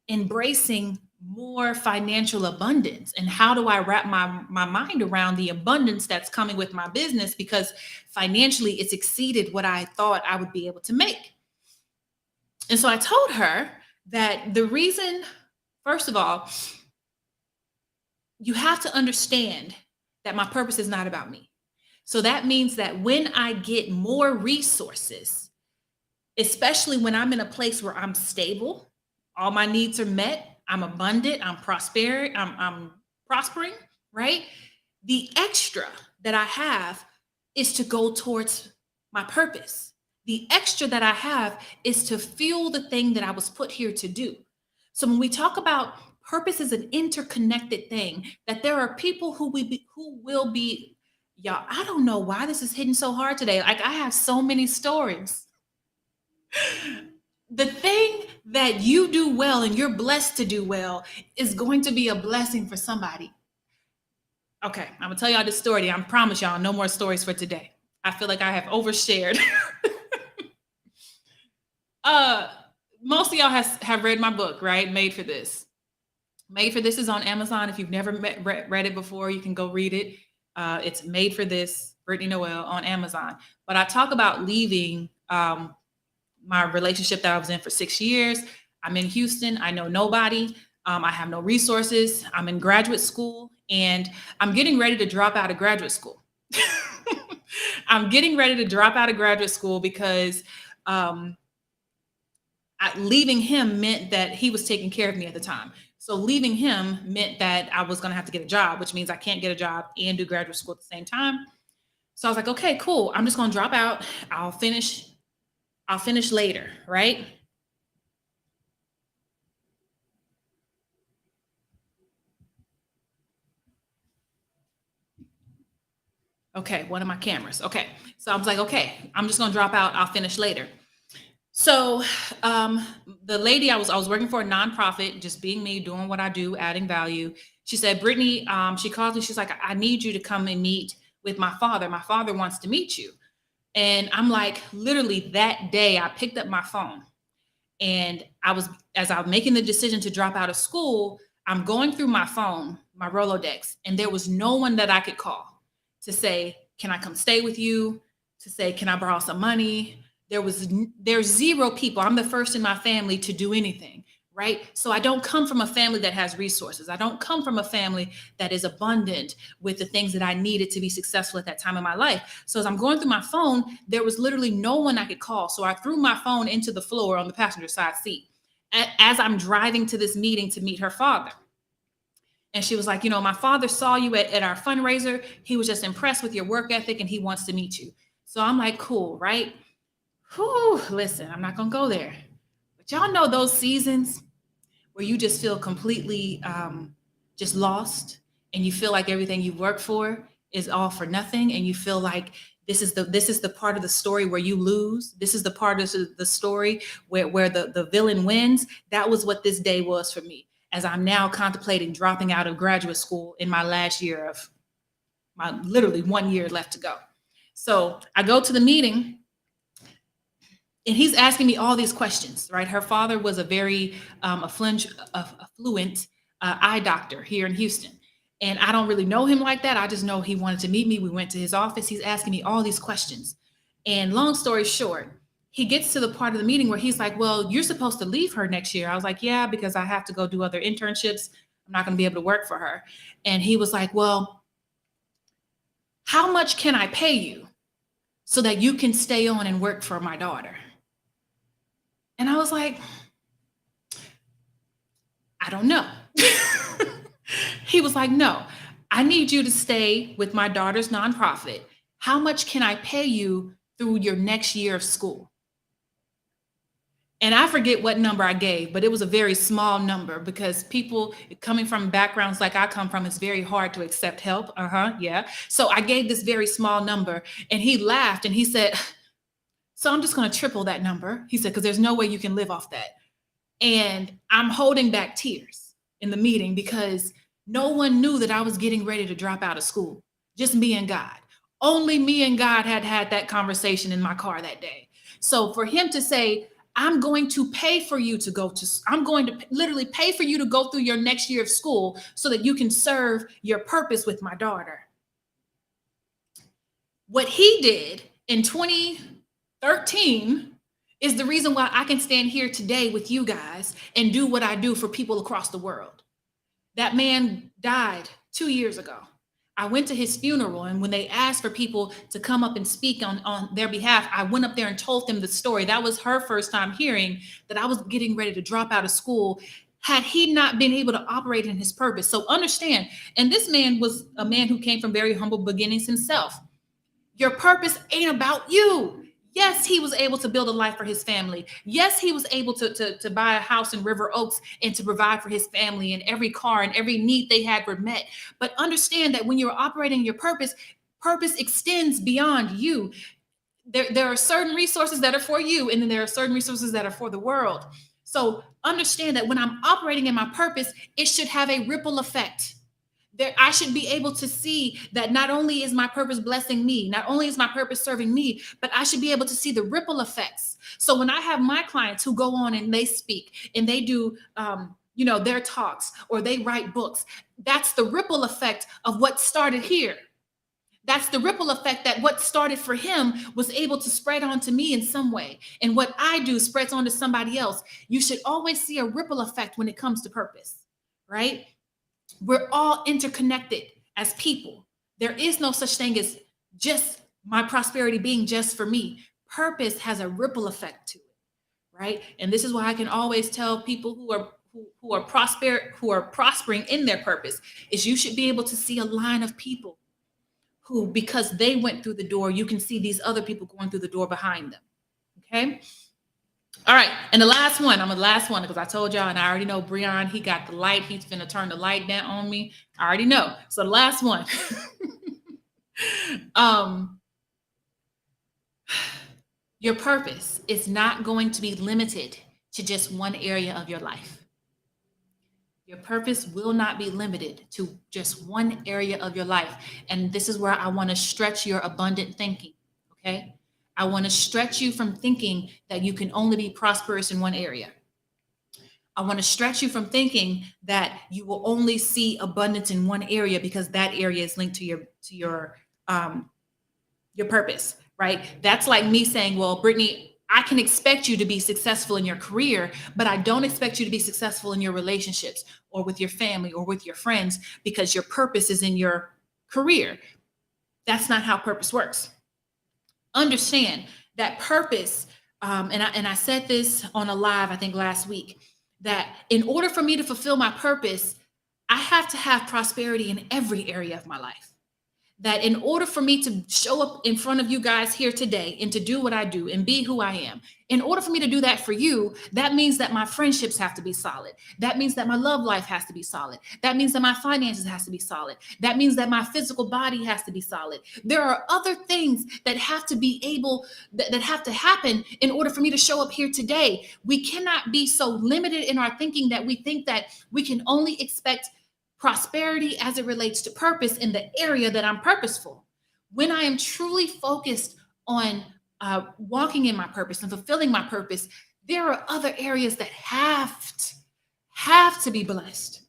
embracing more financial abundance. And how do I wrap my mind around the abundance that's coming with my business? Because financially it's exceeded what I thought I would be able to make. And so I told her that the reason, first of all, you have to understand that my purpose is not about me. So that means that when I get more resources, especially when I'm in a place where I'm stable, all my needs are met, I'm abundant, I'm prospering, right? The extra that I have is to go towards my purpose. The extra that I have is to fuel the thing that I was put here to do. So when we talk about purpose is an interconnected thing, that there are people who will be, y'all, I don't know why this is hitting so hard today. Like I have so many stories. The thing that you do well and you're blessed to do well is going to be a blessing for somebody. Okay, I'm gonna tell y'all this story. I promise y'all no more stories for today. I feel like I have overshared. Most of y'all have read my book, right? Made for This. Made for This is on Amazon. If you've never read it before, you can go read it. It's Made for This, Brittany Noel on Amazon. But I talk about leaving my relationship that I was in for 6 years. I'm in Houston. I know nobody. I have no resources. I'm in graduate school and I'm getting ready to drop out of graduate school. I'm getting ready to drop out of graduate school because leaving him meant that he was taking care of me at the time. So leaving him meant that I was going to have to get a job, which means I can't get a job and do graduate school at the same time. So I was like, okay, cool. I'm just going to drop out. I'll finish later, right? Okay, one of my cameras. Okay. So I was like, okay, I'm just gonna drop out. I'll finish later. So the lady I was working for a nonprofit, just being me, doing what I do, adding value. She said, Brittany, she called me, she's like, I need you to come and meet with my father. My father wants to meet you. And I'm like, literally that day, I picked up my phone and as I was making the decision to drop out of school, I'm going through my phone, my Rolodex, and there was no one that I could call to say, can I come stay with you? To say, can I borrow some money? There's zero people. I'm the first in my family to do anything, right? So I don't come from a family that has resources. I don't come from a family that is abundant with the things that I needed to be successful at that time in my life. So as I'm going through my phone, there was literally no one I could call. So I threw my phone into the floor on the passenger side seat as I'm driving to this meeting to meet her father. And she was like, my father saw you at our fundraiser. He was just impressed with your work ethic and he wants to meet you. So I'm like, cool, right? Whew, listen, I'm not going to go there. But y'all know those seasons where you just feel completely just lost and you feel like everything you worked for is all for nothing. And you feel like this is the part of the story where you lose. This is the part of the story where the villain wins. That was what this day was for me, as I'm now contemplating dropping out of graduate school in my last year of my literally 1 year left to go. So I go to the meeting and he's asking me all these questions, right? Her father was a very affluent eye doctor here in Houston. And I don't really know him like that. I just know he wanted to meet me. We went to his office. He's asking me all these questions. And long story short, he gets to the part of the meeting where he's like, well, you're supposed to leave her next year. I was like, yeah, because I have to go do other internships. I'm not going to be able to work for her. And he was like, well, how much can I pay you so that you can stay on and work for my daughter? And I was like, I don't know. He was like, no, I need you to stay with my daughter's nonprofit. How much can I pay you through your next year of school? And I forget what number I gave, but it was a very small number because people coming from backgrounds like I come from, it's very hard to accept help. Yeah. So I gave this very small number and he laughed and he said, so I'm just going to triple that number. He said, because there's no way you can live off that. And I'm holding back tears in the meeting because no one knew that I was getting ready to drop out of school. Just me and God. Only me and God had had that conversation in my car that day. So for him to say, I'm going to pay for you to go to, I'm going to literally pay for you to go through your next year of school so that you can serve your purpose with my daughter. What he did in 2013 is the reason why I can stand here today with you guys and do what I do for people across the world. That man died 2 years ago. I went to his funeral, and when they asked for people to come up and speak on their behalf, I went up there and told them the story. That was her first time hearing that I was getting ready to drop out of school had he not been able to operate in his purpose. So understand, and this man was a man who came from very humble beginnings himself. Your purpose ain't about you. Yes, he was able to build a life for his family. Yes, he was able to buy a house in River Oaks and to provide for his family, and every car and every need they had were met. But understand that when you're operating your purpose, purpose extends beyond you. There are certain resources that are for you, and then there are certain resources that are for the world. So understand that when I'm operating in my purpose, it should have a ripple effect. I should be able to see that not only is my purpose blessing me, not only is my purpose serving me, but I should be able to see the ripple effects. So when I have my clients who go on and they speak and they do, their talks or they write books, that's the ripple effect of what started here. That's the ripple effect that what started for him was able to spread onto me in some way. And what I do spreads onto somebody else. You should always see a ripple effect when it comes to purpose, right? We're all interconnected as people. There is no such thing as just my prosperity being just for me. Purpose has a ripple effect to it, right? And this is why I can always tell people who are prospering in their purpose is you should be able to see a line of people who, because they went through the door, you can see these other people going through the door behind them. Okay. All right, and the last one, I'm the last one because I told y'all, and I already know Breon, he got the light. He's finna turn the light down on me. I already know. So the last one. Your purpose is not going to be limited to just one area of your life. Your purpose will not be limited to just one area of your life. And this is where I want to stretch your abundant thinking, okay? I want to stretch you from thinking that you can only be prosperous in one area. I want to stretch you from thinking that you will only see abundance in one area because that area is linked to your purpose, right? That's like me saying, well, Brittany, I can expect you to be successful in your career, but I don't expect you to be successful in your relationships or with your family or with your friends because your purpose is in your career. That's not how purpose works. Understand that purpose, and I said this on a live, I think last week, that in order for me to fulfill my purpose, I have to have prosperity in every area of my life. That in order for me to show up in front of you guys here today and to do what I do and be who I am, in order for me to do that for you, that means that my friendships have to be solid. That means that my love life has to be solid. That means that my finances has to be solid. That means that my physical body has to be solid. There are other things that have to be that have to happen in order for me to show up here today. We cannot be so limited in our thinking that we think that we can only expect prosperity as it relates to purpose in the area that I'm purposeful. When I am truly focused on walking in my purpose and fulfilling my purpose, there are other areas that have to be blessed.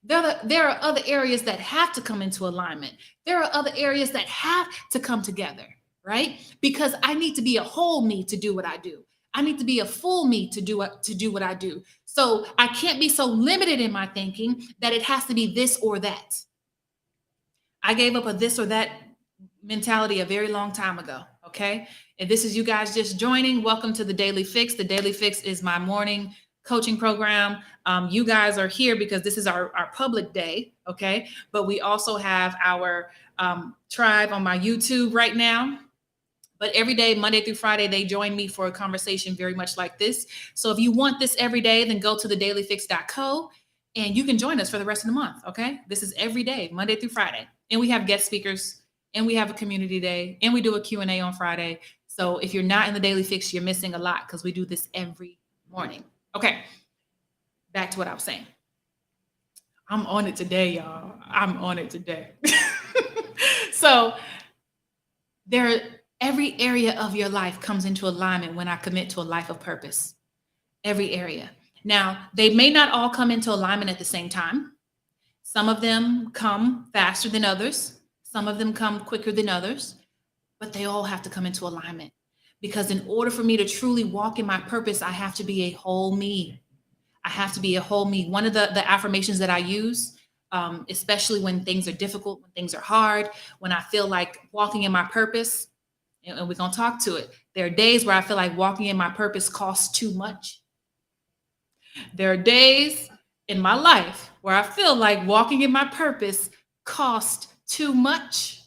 There are other areas that have to come into alignment. There are other areas that have to come together, right? Because I need to be a whole me to do what I do. I need to be a full me to do what I do. So I can't be so limited in my thinking that it has to be this or that. I gave up a this or that mentality a very long time ago, okay? If this is you guys just joining, welcome to the Daily Fix. The Daily Fix is my morning coaching program. You guys are here because this is our public day, okay? But we also have our tribe on my YouTube right now. But every day, Monday through Friday, they join me for a conversation very much like this. So if you want this every day, then go to thedailyfix.co and you can join us for the rest of the month, okay? This is every day, Monday through Friday. And we have guest speakers, and we have a community day, and we do a Q&A on Friday. So if you're not in the Daily Fix, you're missing a lot because we do this every morning. Okay, back to what I was saying. I'm on it today, y'all. I'm on it today. So every area of your life comes into alignment when I commit to a life of purpose. Every area. Now, they may not all come into alignment at the same time. Some of them come faster than others. Some of them come quicker than others, but they all have to come into alignment. Because in order for me to truly walk in my purpose, I have to be a whole me. I have to be a whole me. One of the affirmations that I use, especially when things are difficult, when things are hard, when I feel like walking in my purpose, and we're going to talk to it. There are days where I feel like walking in my purpose costs too much. There are days in my life where I feel like walking in my purpose costs too much.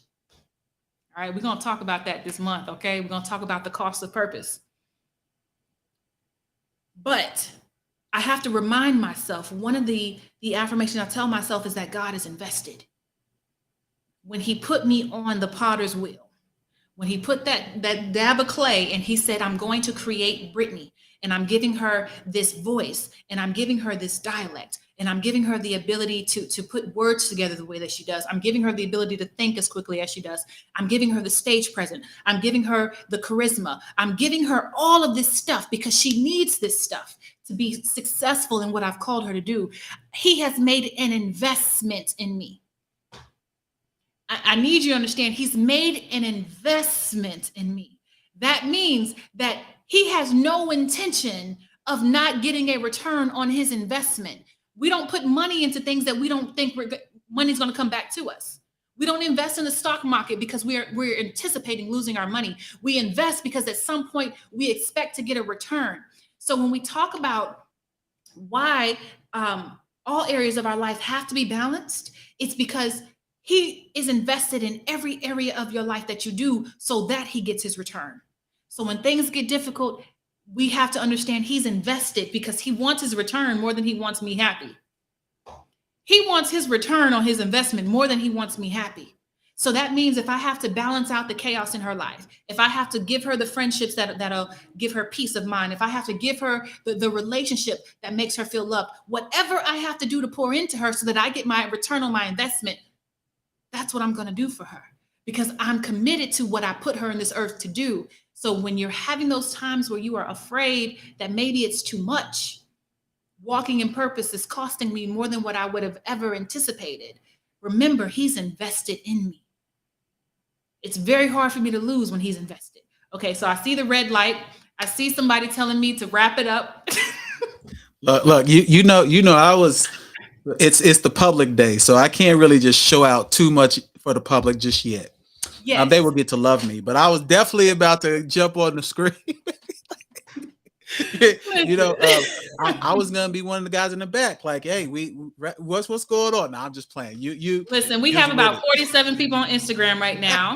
All right, we're going to talk about that this month, okay? We're going to talk about the cost of purpose. But I have to remind myself, one of the affirmations I tell myself is that God is invested. When he put me on the potter's wheel, when he put that dab of clay and he said, I'm going to create Brittany, and I'm giving her this voice, and I'm giving her this dialect, and I'm giving her the ability to put words together the way that she does. I'm giving her the ability to think as quickly as she does. I'm giving her the stage presence. I'm giving her the charisma. I'm giving her all of this stuff because she needs this stuff to be successful in what I've called her to do. He has made an investment in me. I need you to understand, he's made an investment in me. That means that he has no intention of not getting a return on his investment. We don't put money into things that we don't think money's going to come back to us. We don't invest in the stock market because we're anticipating losing our money. We invest because at some point we expect to get a return. So when we talk about why all areas of our life have to be balanced, it's because he is invested in every area of your life that you do so that he gets his return. So when things get difficult, we have to understand he's invested because he wants his return more than he wants me happy. He wants his return on his investment more than he wants me happy. So that means if I have to balance out the chaos in her life, if I have to give her the friendships that'll give her peace of mind, if I have to give her the relationship that makes her feel loved, whatever I have to do to pour into her so that I get my return on my investment, that's what I'm going to do for her because I'm committed to what I put her in this earth to do. So when you're having those times where you are afraid that maybe it's too much, walking in purpose is costing me more than what I would have ever anticipated. Remember, he's invested in me. It's very hard for me to lose when he's invested. Okay, so I see the red light. I see somebody telling me to wrap it up.
Look, you know, it's the public day, so I can't really just show out too much for the public just yet.
Yes.
They will get to love me, but I was definitely about to jump on the screen. I was gonna be one of the guys in the back, like, hey, what's going on? No, I'm just playing. You
listen. We have about 47 people on Instagram right now.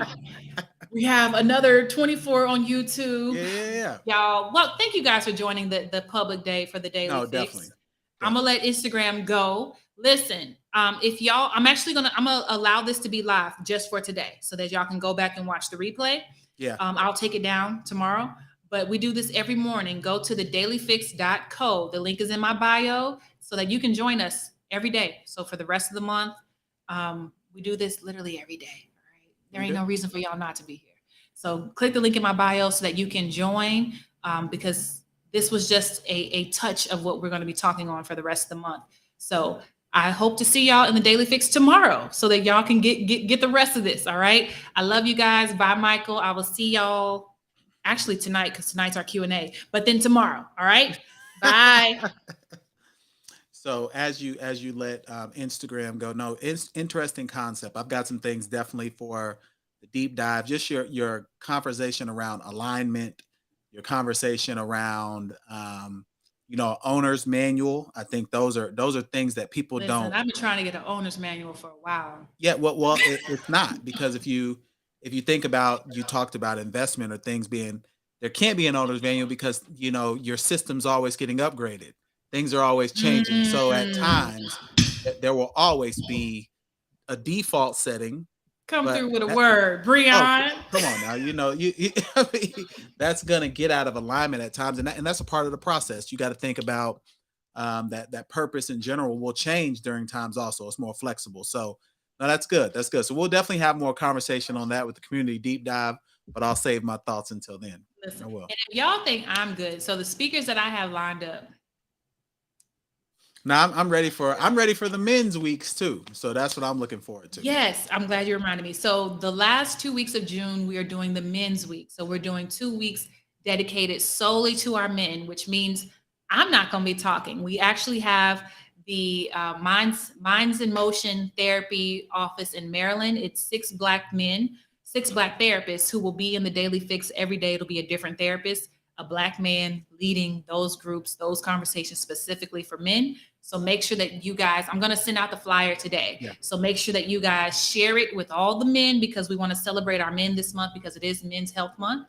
We have another 24 on YouTube.
Yeah.
Y'all, well, thank you guys for joining the public day for the Daily Fix.
Definitely.
I'm gonna let Instagram go. Listen, if y'all, I'm gonna allow this to be live just for today, so that y'all can go back and watch the replay.
Yeah.
I'll take it down tomorrow, but we do this every morning. Go to thedailyfix.co. The link is in my bio, so that you can join us every day. So for the rest of the month, we do this literally every day. All right, there ain't no reason for y'all not to be here. So click the link in my bio so that you can join, because this was just a touch of what we're going to be talking on for the rest of the month. So I hope to see y'all in the Daily Fix tomorrow so that y'all can get the rest of this. All right. I love you guys. Bye, Michael. I will see y'all actually tonight because tonight's our Q&A, but then tomorrow. All right. Bye.
So as you let Instagram go, no, it's interesting concept. I've got some things definitely for the deep dive, just your conversation around alignment, your conversation around, owner's manual. I think those are things that people
Listen,
don't.
I've been trying to get an owner's manual for a while.
Yeah, well, it's not, because if you think about, you talked about investment or things being, there can't be an owner's manual because your system's always getting upgraded. Things are always changing. So at
Mm.
times there will always be a default setting,
Come
but
through with a word, Breon.
come on now, I mean, that's gonna get out of alignment at times, and that's a part of the process. You got to think about that purpose in general will change during times. Also, it's more flexible. So, no, that's good. That's good. So we'll definitely have more conversation on that with the community deep dive. But I'll save my thoughts until then. I
Listen,
will.
and if y'all think I'm good, so the speakers that I have lined up,
Now I'm ready for the men's weeks too. So that's what I'm looking forward to.
yes, I'm glad you reminded me. So the last 2 weeks of June, we are doing the men's week. So we're doing 2 weeks dedicated solely to our men, which means I'm not going to be talking. We actually have the Minds in Motion Therapy office in Maryland. It's 6 Black men, 6 Black therapists who will be in the Daily Fix every day. It'll be a different therapist, a Black man leading those groups, those conversations specifically for men. So make sure that you guys, I'm going to send out the flyer today.
Yeah.
So make sure that you guys share it with all the men, because we want to celebrate our men this month, because it is Men's Health Month.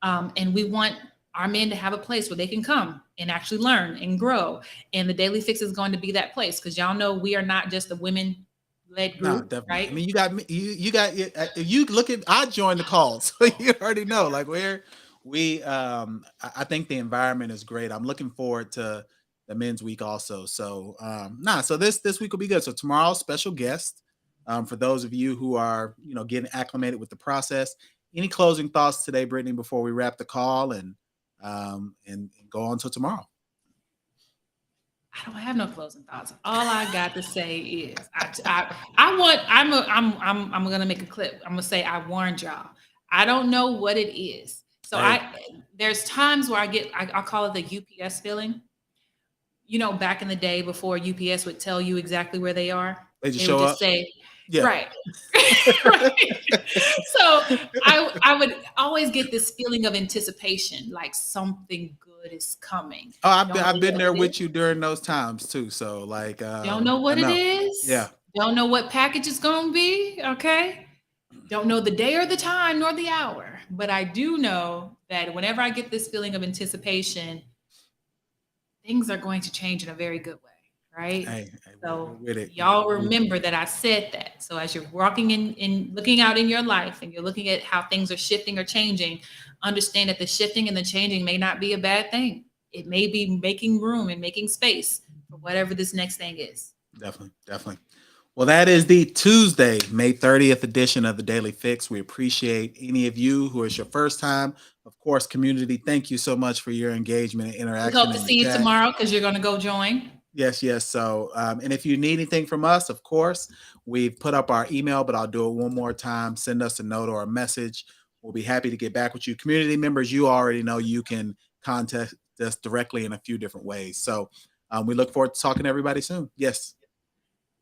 And we want our men to have a place where they can come and actually learn and grow. And the Daily Fix is going to be that place, because y'all know we are not just a women led
No,
group,
definitely.
right?
I mean, you got me. You got. If you look at, I joined the calls, so you already know. Like, where we, I think the environment is great. I'm looking forward to the men's week also. So, so this week will be good. So tomorrow, special guest. For those of you who are, getting acclimated with the process. Any closing thoughts today, Brittany, before we wrap the call and go on till tomorrow?
I don't have no closing thoughts. All I got to say is I'm gonna make a clip. I'm gonna say I warned y'all. I don't know what it is. So
Hey.
There's times where I call it the UPS feeling. Back in the day before UPS would tell you exactly where they are,
They just
they would
show
just
up.
say,
Yeah.
right. Right. So I would always get this feeling of anticipation, like something good is coming.
Oh, I've
Don't
been
know
I've been
what
there
it is.
with you during those times too. So like,
Don't know
I
what it
know.
is.
Yeah.
Don't know what package it's going to be. Okay. Don't know the day or the time nor the hour. But I do know that whenever I get this feeling of anticipation, things are going to change in a very good way. Right.
Hey, we're
So
with it.
y'all remember that I said that. So as you're walking in looking out in your life and you're looking at how things are shifting or changing, understand that the shifting and the changing may not be a bad thing. It may be making room and making space for whatever this next thing is.
Definitely, definitely. Well, that is the Tuesday, May 30th edition of the Daily Fix. We appreciate any of you who is your first time. Of course, community, thank you so much for your engagement and
We
interaction
hope to
in the
see you
chat.
tomorrow because you're going to go join.
Yes, yes. So, and if you need anything from us, of course, we've put up our email, but I'll do it one more time. Send us a note or a message. We'll be happy to get back with you. Community members, you already know you can contact us directly in a few different ways. So, we look forward to talking to everybody soon. Yes.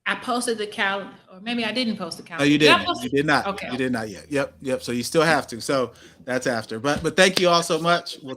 I posted the calendar, or maybe I didn't post the
No,
calendar.
you
Did I
didn't.
post
You
it?
did not.
Okay.
You did not yet. Yep. Yep. So you still have to. So that's after. But thank you all so much. We'll